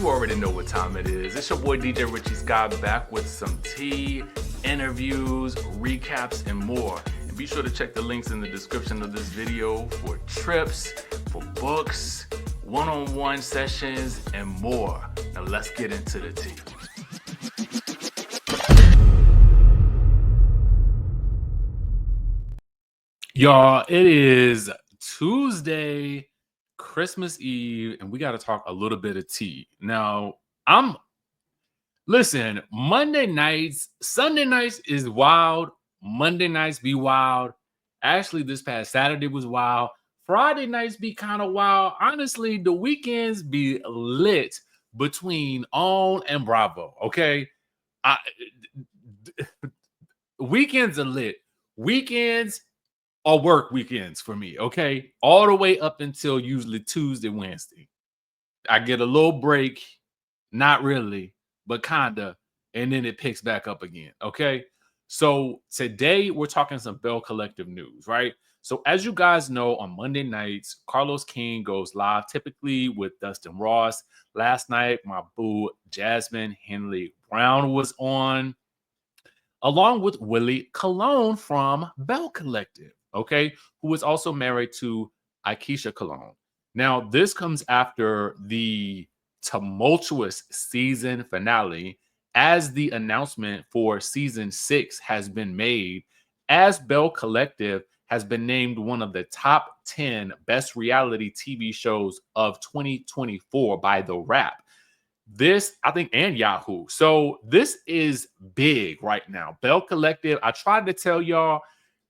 You already know what time it is. It's your boy DJ Richie Skye back with some tea, interviews, recaps, and more. And be sure to check the links in the description of this video for trips, for books, one-on-one sessions, and more. Now let's get into the tea. Y'all, it is Tuesday, Christmas Eve, and we got to talk a little bit of tea. Now, listen, Monday nights, Sunday nights is wild. Monday nights be wild. Actually, this past Saturday was wild. Friday nights be kind of wild. Honestly, the weekends be lit between On and Bravo, okay? Weekends are lit. Weekends are work weekends for me, okay? All the way up until usually Tuesday, Wednesday. I get a little break, not really, but kinda, and then it picks back up again, okay? So today we're talking some Belle Collective news, right? So as you guys know, on Monday nights, Carlos King goes live typically with Dustin Ross. Last night, my boo Jasmine Henley Brown was on, along with Willie Colon from Belle Collective, okay, who is also married to Aisha Colon. Now, this comes after the tumultuous season finale, as the announcement for season 6 has been made, as Belle Collective has been named one of the top 10 best reality TV shows of 2024 by The Wrap. This, I think, and Yahoo. So this is big right now. Belle Collective, I tried to tell y'all,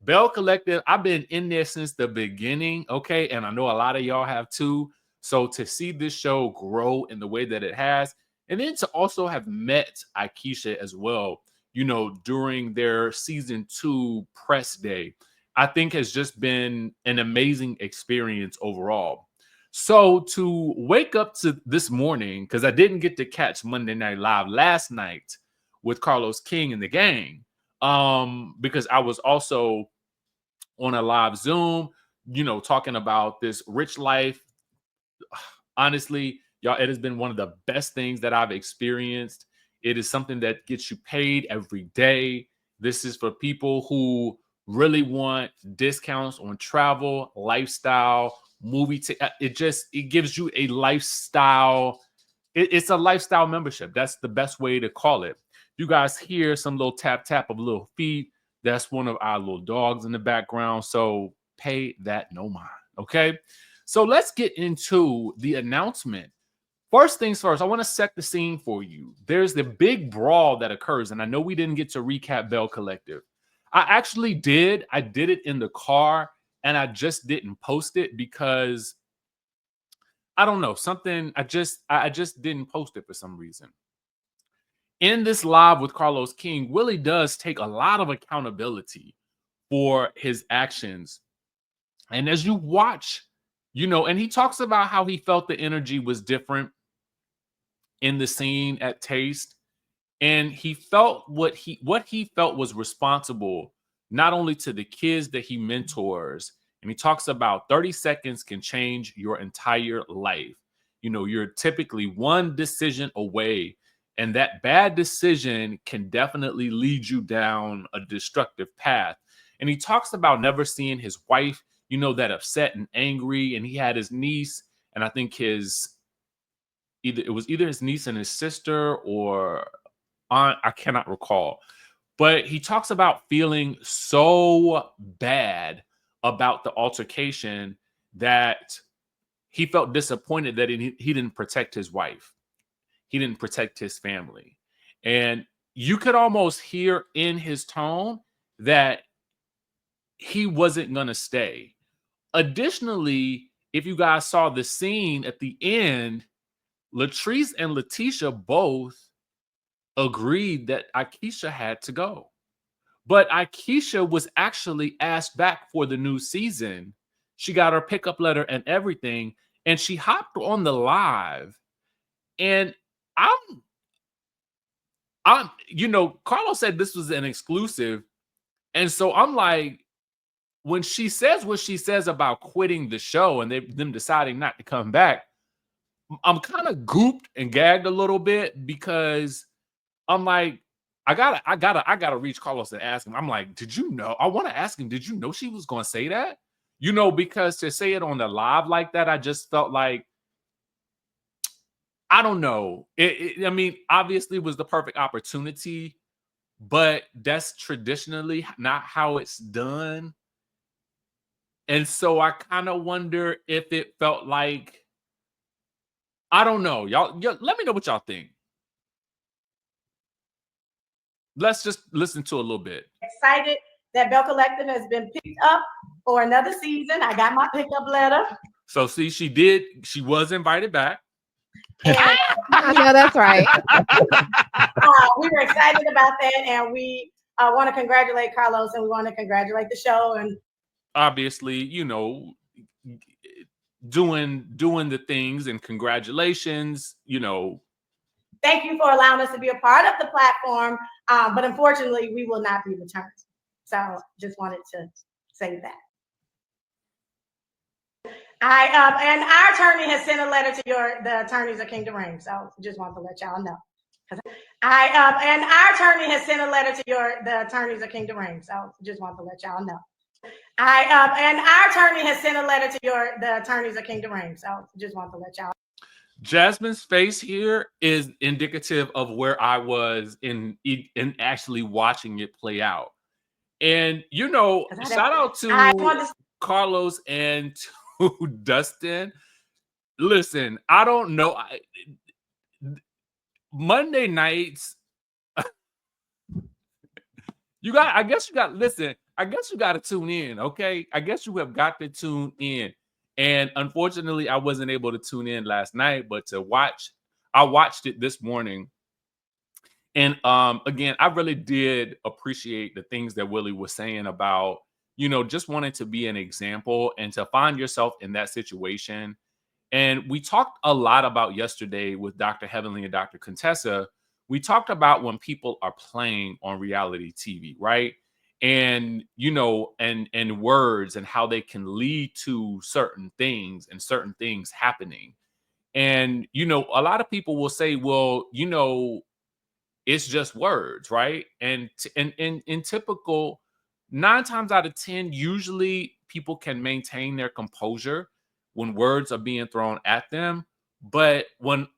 Belle Collective, I've been in there since the beginning, okay? And I know a lot of y'all have too. So to see this show grow in the way that it has, and then to also have met Aikisha as well, you know, during their season 2 press day, I think has just been an amazing experience overall. So to wake up to this morning, because I didn't get to catch Monday Night Live last night with Carlos King and the gang, because I was also on a live Zoom, you know, talking about this rich life. Honestly, y'all, it has been one of the best things that I've experienced. It is something that gets you paid every day. This is for people who really want discounts on travel, lifestyle, movie. It gives you a lifestyle. It's a lifestyle membership. That's the best way to call it. You guys hear some little tap tap of little feet. That's one of our little dogs in the background. So pay that no mind. Okay. So let's get into the announcement. First things first, I want to set the scene for you. There's the big brawl that occurs, and I know we didn't get to recap Belle Collective. I actually did. I did it in the car, and I just didn't post it because I don't know, something. I just didn't post it for some reason. In this live with Carlos King, Willie does take a lot of accountability for his actions. And as you watch, you know, and he talks about how he felt the energy was different in the scene at Taste. And he felt what he felt was responsible, not only to the kids that he mentors. And he talks about 30 seconds can change your entire life. You know, you're typically one decision away, and that bad decision can definitely lead you down a destructive path. And he talks about never seeing his wife, you know, that upset and angry. And he had his niece, and I think it was either his niece and his sister or aunt, I cannot recall. But he talks about feeling so bad about the altercation that he felt disappointed that he didn't protect his wife. He didn't protect his family. And you could almost hear in his tone that he wasn't going to stay. Additionally, if you guys saw the scene at the end, Latrice and Letitia both agreed that Aikisha had to go. But Aikisha was actually asked back for the new season. She got her pickup letter and everything, and she hopped on the live. And you know, Carlos said this was an exclusive. And so I'm like, when she says what she says about quitting the show and them deciding not to come back, I'm kind of gooped and gagged a little bit because I'm like, I gotta reach Carlos and ask him. I'm like, did you know? I want to ask him, did you know she was gonna say that? You know, because to say it on the live like that, I just felt like, I don't know. I mean, obviously it was the perfect opportunity, but that's traditionally not how it's done. And so I kind of wonder if it felt like, I don't know. Y'all, let me know what y'all think. Let's just listen to a little bit. Excited that Belle Collective has been picked up for another season. I got my pickup letter. So see, she was invited back. And I know that's right. We were excited about that, and we want to congratulate Carlos, and we want to congratulate the show. And obviously, you know, doing the things, and congratulations, you know. Thank you for allowing us to be a part of the platform, but unfortunately, we will not be returned. So just wanted to say that. And our attorney has sent a letter to the attorneys of Kingdom Reign. So just wanted to let y'all know. And our attorney has sent a letter to the attorneys of Kingdom Reign. So just wanted to let y'all know. And our attorney has sent a letter to the attorneys of Kingdom Reign. So just wanted to let y'all. Jasmine's face here is indicative of where I was in actually watching it play out. And you know, shout out to Carlos and to Dustin. Listen, I don't know. Monday nights, I guess you got to tune in, okay? I guess you have got to tune in. And unfortunately, I wasn't able to tune in last night, but I watched it this morning. And again, I really did appreciate the things that Willie was saying about, you know, just wanting to be an example and to find yourself in that situation. And we talked a lot about yesterday with Dr. Heavenly and Dr. Contessa. We talked about when people are playing on reality TV, right? And, you know, and words and how they can lead to certain things and certain things happening. And, you know, a lot of people will say, well, you know, it's just words, right? And in typical, 9 times out of 10, usually people can maintain their composure when words are being thrown at them. But when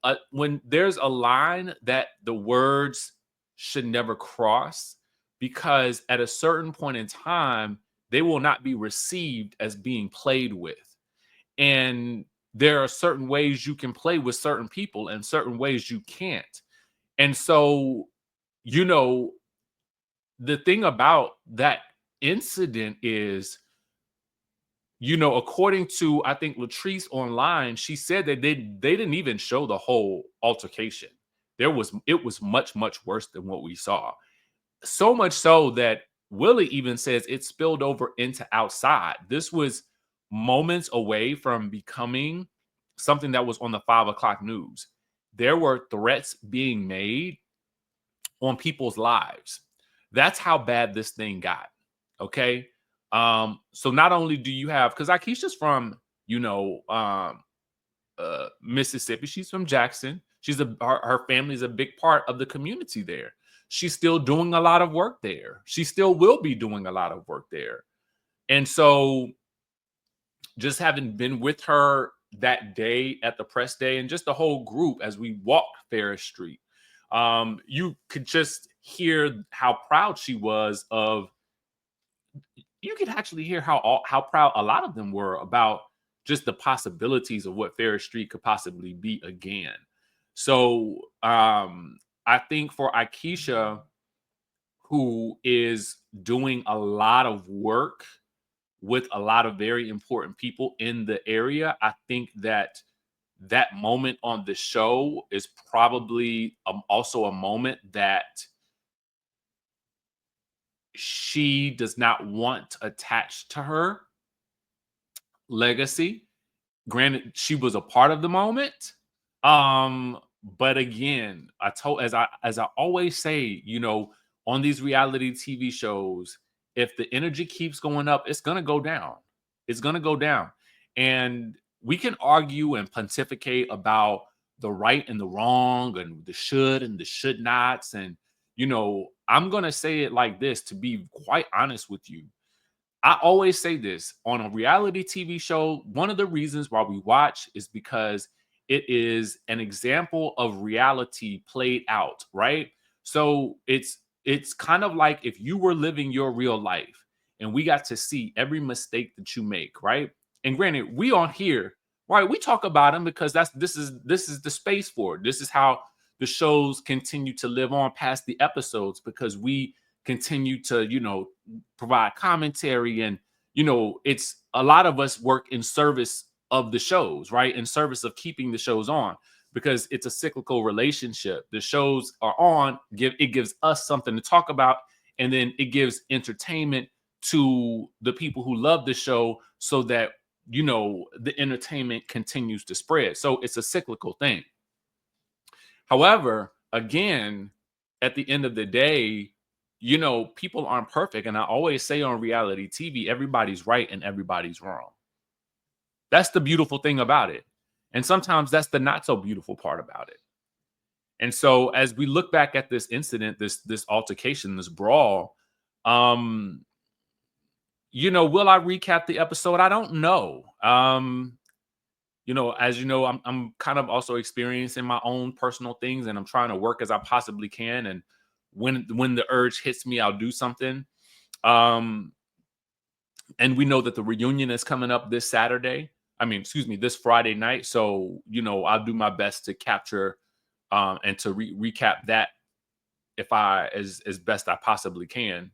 there's a line that the words should never cross, because at a certain point in time, they will not be received as being played with. And there are certain ways you can play with certain people and certain ways you can't. And so, you know, the thing about that incident is, you know, according to, I think, Latrice online, she said that they didn't even show the whole altercation. It was much, much worse than what we saw. So much so that Willie even says it spilled over into outside. This was moments away from becoming something that was on the 5 o'clock news. There were threats being made on people's lives. That's how bad this thing got. Okay. So not only do you have, because Aikisha's from, you know, Mississippi, she's from Jackson. Her family is a big part of the community there. She's still doing a lot of work there. She still will be doing a lot of work there. And so just having been with her that day at the press day, and just the whole group as we walked Ferris Street, you could just hear how proud she was of. You could actually hear how proud a lot of them were about just the possibilities of what Ferris Street could possibly be again. So I think for Aikisha, who is doing a lot of work with a lot of very important people in the area, I think that moment on the show is probably also a moment that she does not want attached to her legacy. Granted, she was a part of the moment. But again, as I always say, you know, on these reality TV shows, if the energy keeps going up, it's gonna go down. It's gonna go down. And we can argue and pontificate about the right and the wrong and the should and the should nots. And, I'm going to say it like this, to be quite honest with you. I always say this on a reality TV show. One of the reasons why we watch is because it is an example of reality played out, right? So it's kind of like if you were living your real life and we got to see every mistake that you make, right? And granted, we on here, right? We talk about them because this is the space for it. This is how the shows continue to live on past the episodes, because we continue to, provide commentary. And, it's a lot of us work in service of the shows, right? In service of keeping the shows on, because it's a cyclical relationship. The shows are on, it gives us something to talk about, and then it gives entertainment to the people who love the show, so that, the entertainment continues to spread. So it's a cyclical thing. However, again, at the end of the day, people aren't perfect. And I always say on reality TV, everybody's right and everybody's wrong. That's the beautiful thing about it. And sometimes that's the not so beautiful part about it. And so as we look back at this incident, this altercation, this brawl, will I recap the episode? I don't know. As you know, I'm kind of also experiencing my own personal things, and I'm trying to work as I possibly can. And when the urge hits me, I'll do something. And we know that the reunion is coming up this this Friday night. So, I'll do my best to capture and to recap that as best I possibly can.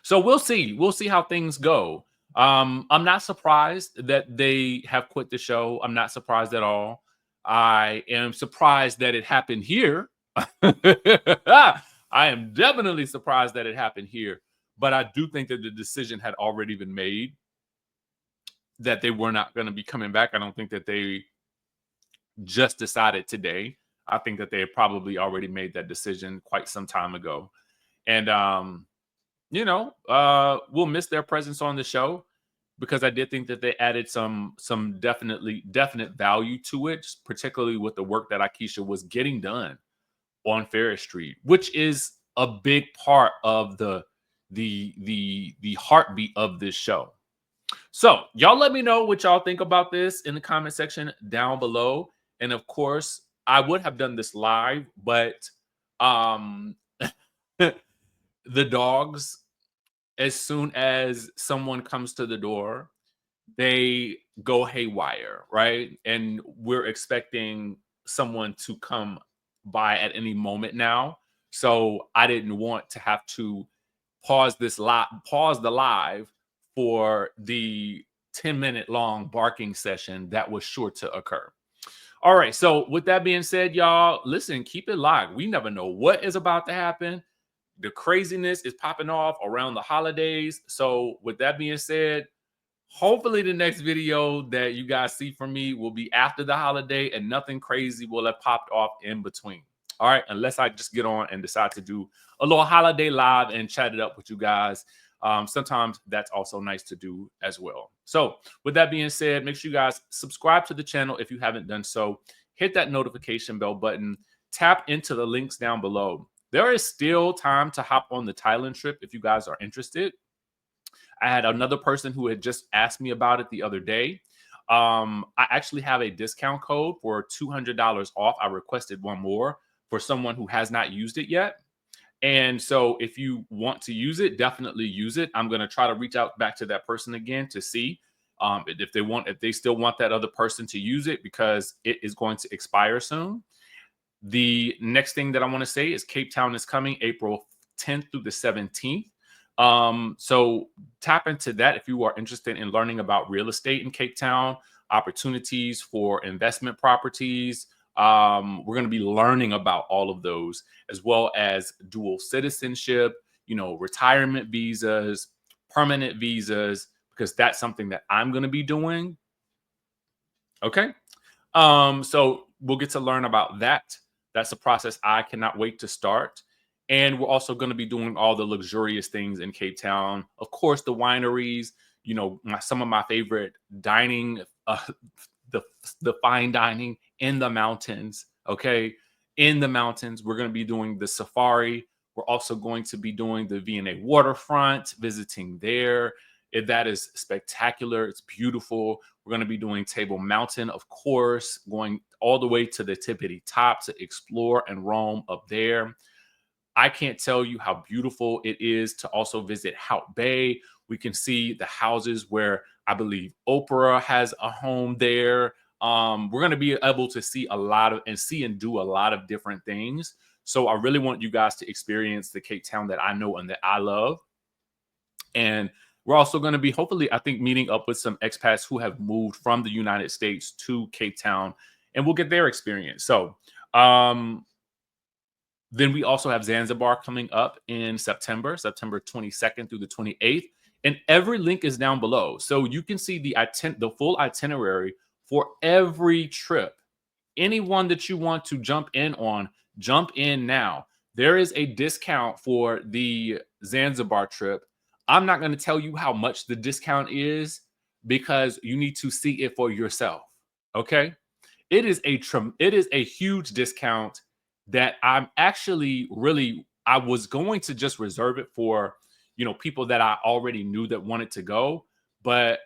So we'll see. We'll see how things go. I'm not surprised that they have quit the show. I'm not surprised at all. I am surprised that it happened here. I am definitely surprised that it happened here. But I do think that the decision had already been made, that they were not going to be coming back. I don't think that they just decided today. I think that they had probably already made that decision quite some time ago. And, we'll miss their presence on the show, because I did think that they added some definite value to it, particularly with the work that Aikisha was getting done on Ferris Street, which is a big part of the heartbeat of this show. So y'all let me know what y'all think about this in the comment section down below. And of course, I would have done this live, but the dogs, as soon as someone comes to the door, they go haywire, right? And we're expecting someone to come by at any moment now. So I didn't want to have to pause the live for the 10-minute long barking session that was sure to occur. All right. So with that being said, y'all, listen, keep it locked. We never know what is about to happen. The craziness is popping off around the holidays. So with that being said, hopefully the next video that you guys see from me will be after the holiday, and nothing crazy will have popped off in between. All right. Unless I just get on and decide to do a little holiday live and chat it up with you guys. Sometimes that's also nice to do as well. So with that being said, make sure you guys subscribe to the channel if you haven't done so. Hit that notification bell button. Tap into the links down below. There is still time to hop on the Thailand trip if you guys are interested. I had another person who had just asked me about it the other day. I actually have a discount code for $200 off. I requested one more for someone who has not used it yet. And so if you want to use it, definitely use it. I'm going to try to reach out back to that person again to see if they still want that other person to use it, because it is going to expire soon. The next thing that I want to say is Cape Town is coming April 10th through the 17th. So tap into that if you are interested in learning about real estate in Cape Town, opportunities for investment properties. We're going to be learning about all of those, as well as dual citizenship, retirement visas, permanent visas, because that's something that I'm going to be doing. Okay. So we'll get to learn about that. That's a process I cannot wait to start. And we're also going to be doing all the luxurious things in Cape Town. Of course, the wineries, some of my favorite dining the fine dining in the mountains. Okay, in the mountains, we're going to be doing the safari. We're also going to be doing the V&A waterfront, visiting there. That is spectacular. It's beautiful. We're going to be doing Table Mountain, of course, going all the way to the tippity top to explore and roam up there. I can't tell you how beautiful it is to also visit Hout Bay. We can see the houses where I believe Oprah has a home there. We're going to be able to see a lot of and do a lot of different things. So I really want you guys to experience the Cape Town that I know and that I love. And we're also going to be hopefully, I think, meeting up with some expats who have moved from the United States to Cape Town, and we'll get their experience. So then we also have Zanzibar coming up in September 22nd through the 28th. And every link is down below. So you can see the full itinerary for every trip. Anyone that you want to jump in on, jump in now. There is a discount for the Zanzibar trip. I'm not going to tell you how much the discount is because you need to see it for yourself. Okay? It is a huge discount that I'm actually I was going to just reserve it for, people that I already knew that wanted to go, but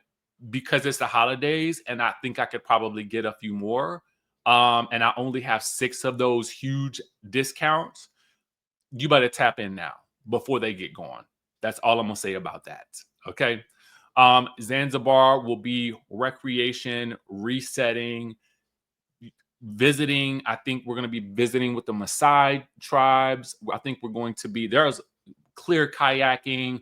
because it's the holidays and I think I could probably get a few more, and I only have 6 of those huge discounts, you better tap in now before they get gone. That's all I'm gonna say about that. Okay. Zanzibar will be recreation, resetting, visiting. I think we're going to be visiting with the Maasai tribes. I think there's clear kayaking.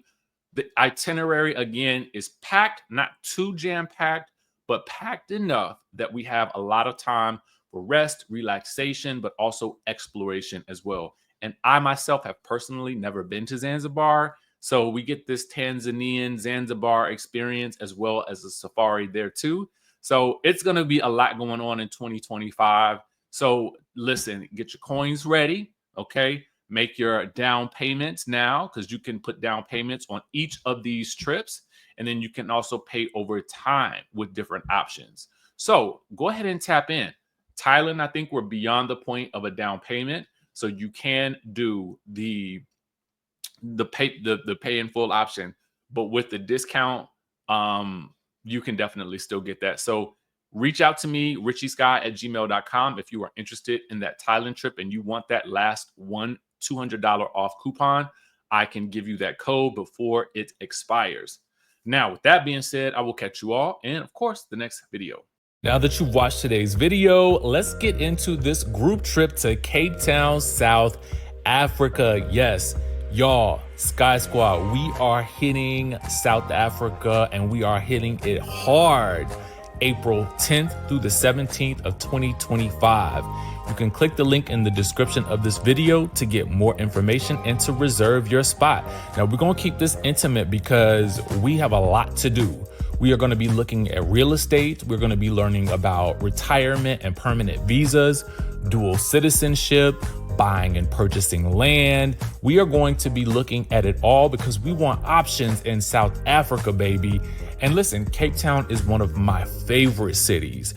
The itinerary again is packed, not too jam-packed, but packed enough that we have a lot of time for rest, relaxation, but also exploration as well. And I myself have personally never been to Zanzibar. So we get this Tanzanian Zanzibar experience as well as a safari there too. So it's going to be a lot going on in 2025. So listen, get your coins ready. Okay. Make your down payments now because you can put down payments on each of these trips. And then you can also pay over time with different options. So go ahead and tap in. Thailand, I think we're beyond the point of a down payment. So you can do the pay in full option, but with the discount, you can definitely still get that. So reach out to me, RichieSkye@gmail.com, if you are interested in that Thailand trip and you want that last $200 off coupon. I can give you that code before it expires. Now, with that being said, I will catch you all in, of course, the next video. Now that you've watched today's video, let's get into this group trip to Cape Town, South Africa. Yes, y'all, Skye Squad, we are hitting South Africa and we are hitting it hard. April 10th through the 17th of 2025. You can click the link in the description of this video to get more information and to reserve your spot. Now we're going to keep this intimate because we have a lot to do. We are going to be looking at real estate. We're going to be learning about retirement and permanent visas, dual citizenship, buying and purchasing land. We are going to be looking at it all because we want options in South Africa, baby. And listen, Cape Town is one of my favorite cities.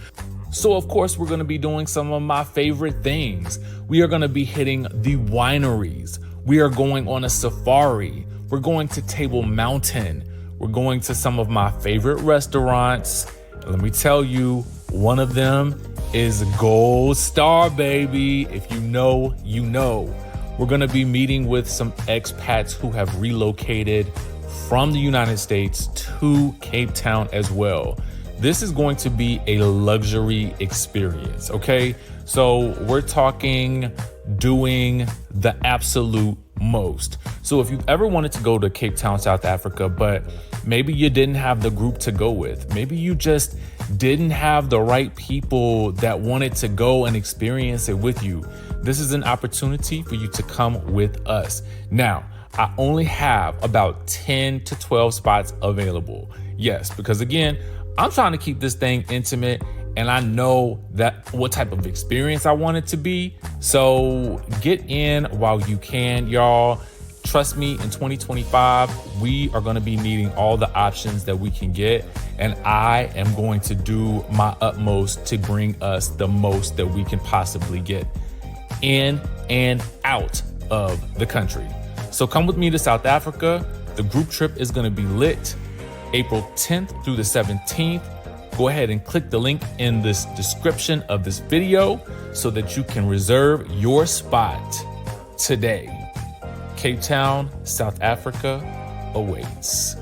So of course, we're going to be doing some of my favorite things. We are going to be hitting the wineries. We are going on a safari. We're going to Table Mountain. We're going to some of my favorite restaurants. Let me tell you, one of them is Gold Star, baby. If you know, you know. We're going to be meeting with some expats who have relocated from the United States to Cape Town as well. This is going to be a luxury experience, okay? So we're talking doing the absolute most. So if you've ever wanted to go to Cape Town, South Africa, but maybe you didn't have the group to go with, maybe you just didn't have the right people that wanted to go and experience it with you, this is an opportunity for you to come with us. Now, I only have about 10 to 12 spots available. Yes, because again, I'm trying to keep this thing intimate and I know that what type of experience I want it to be. So get in while you can, y'all. Trust me, in 2025, we are going to be needing all the options that we can get. And I am going to do my utmost to bring us the most that we can possibly get in and out of the country. So come with me to South Africa. The group trip is going to be lit April 10th through the 17th. Go ahead and click the link in this description of this video so that you can reserve your spot today. Cape Town, South Africa awaits.